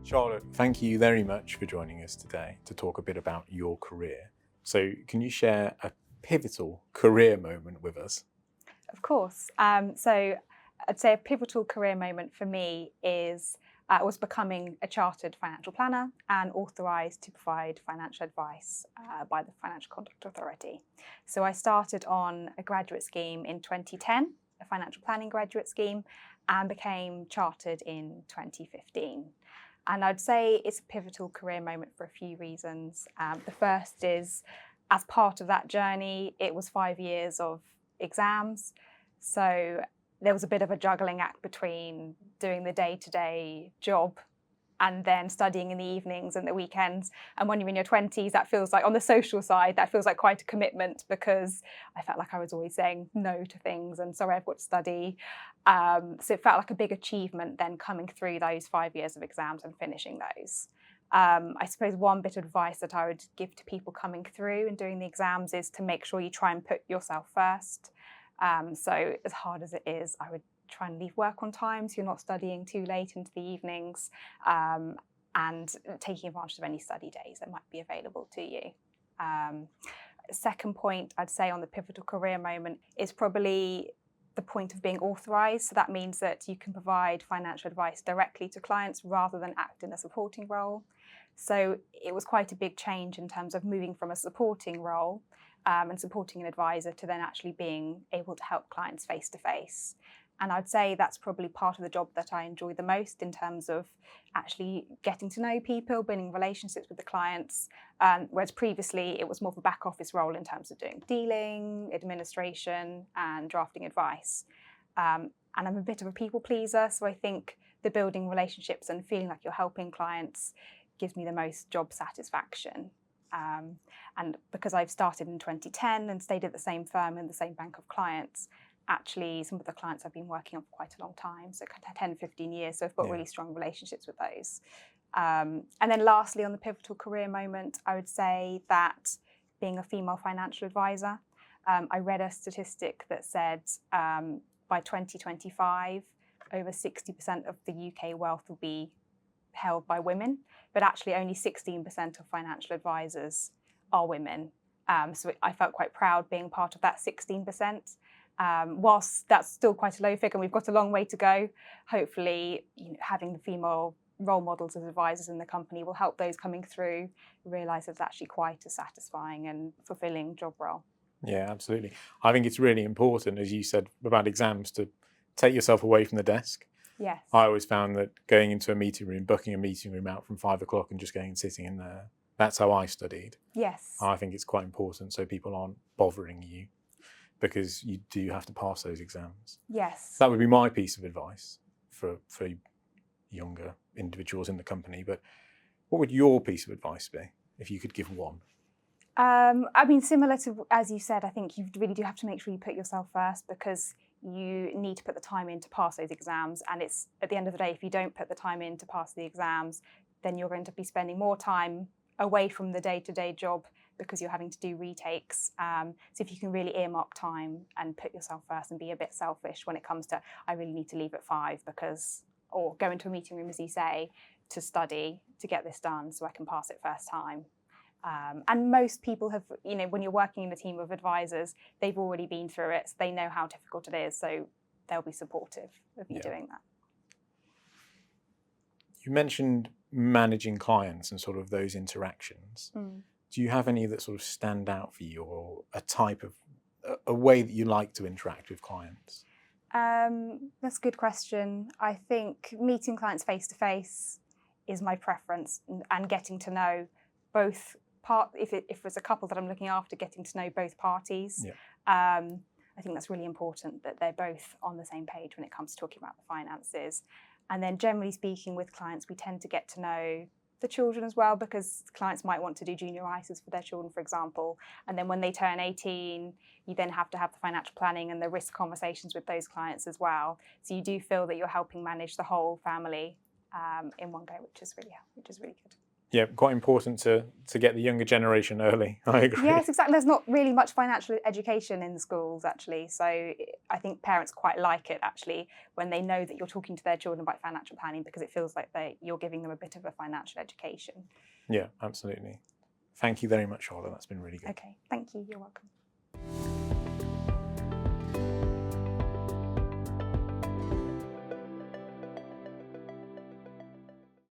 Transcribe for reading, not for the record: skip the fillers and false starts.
Charlotte, thank you very much for joining us today to talk a bit about your career. So can you share a pivotal career moment with us? Of course. So I'd say a pivotal career moment for me was becoming a chartered financial planner and authorised to provide financial advice by the Financial Conduct Authority. So I started on a graduate scheme in 2010, a financial planning graduate scheme, and became chartered in 2015. And I'd say it's a pivotal career moment for a few reasons. The first is, as part of that journey, it was 5 years of exams. So there was a bit of a juggling act between doing the day-to-day job and then studying in the evenings and the weekends. And when you're in your 20s, that feels like, on the social side, that feels like quite a commitment, because I felt like I was always saying no to things and sorry, I've got to study. So it felt like a big achievement then coming through those 5 years of exams and finishing those. I suppose one bit of advice that I would give to people coming through and doing the exams is to make sure you try and put yourself first. So as hard as it is, I would try and leave work on time so you're not studying too late into the evenings, and taking advantage of any study days that might be available to you. Second point I'd say on the pivotal career moment is probably the point of being authorised. So that means that you can provide financial advice directly to clients rather than act in a supporting role. So it was quite a big change in terms of moving from a supporting role and supporting an advisor to then actually being able to help clients face to face. And I'd say that's probably part of the job that I enjoy the most, in terms of actually getting to know people, building relationships with the clients, whereas previously it was more of a back office role in terms of doing dealing, administration and drafting advice. And I'm a bit of a people pleaser, so I think the building relationships and feeling like you're helping clients gives me the most job satisfaction. And because I've started in 2010 and stayed at the same firm and the same bank of clients, actually some of the clients I've been working on for quite a long time, so 10, 15 years, so I've got really strong relationships with those. And then lastly, on the pivotal career moment, I would say that being a female financial advisor, I read a statistic that said by 2025, over 60% of the UK wealth will be held by women, but actually only 16% of financial advisors are women. So I felt quite proud being part of that 16%. Whilst that's still quite a low figure and we've got a long way to go, hopefully having the female role models as advisors in the company will help those coming through realise it's actually quite a satisfying and fulfilling job role. Yeah, absolutely. I think it's really important, as you said about exams, to take yourself away from the desk. Yes. I always found that going into a meeting room, booking a meeting room out from 5 o'clock and just going and sitting in there, that's how I studied. Yes. I think it's quite important so people aren't bothering you, because you do have to pass those exams. Yes. That would be my piece of advice for younger individuals in the company. But what would your piece of advice be, if you could give one? I mean, similar to, as you said, I think you really do have to make sure you put yourself first, because you need to put the time in to pass those exams. And it's, at the end of the day, if you don't put the time in to pass the exams, then you're going to be spending more time away from the day-to-day job because you're having to do retakes. So if you can really earmark time and put yourself first and be a bit selfish when it comes to, I really need to leave at 5 because, or go into a meeting room, as you say, to study, to get this done so I can pass it first time. And most people have, when you're working in a team of advisors, they've already been through it, so they know how difficult it is, so they'll be supportive of you doing that. You mentioned managing clients and sort of those interactions. Do you have any that sort of stand out for you, or a way that you like to interact with clients? That's a good question. I think meeting clients face to face is my preference, and getting to know both if it's a couple that I'm looking after, getting to know both parties. I think that's really important, that they're both on the same page when it comes to talking about the finances. And then generally speaking, with clients, we tend to get to know the children as well, because clients might want to do junior ISAs for their children, for example. And then when they turn 18, you then have to have the financial planning and the risk conversations with those clients as well. So you do feel that you're helping manage the whole family in one go, which is really good. Yeah, quite important to get the younger generation early. I agree. Yes, exactly. There's not really much financial education in schools, actually. So I think parents quite like it, actually, when they know that you're talking to their children about financial planning, because it feels like you're giving them a bit of a financial education. Yeah, absolutely. Thank you very much, Charlotte. That's been really good. Okay, thank you. You're welcome.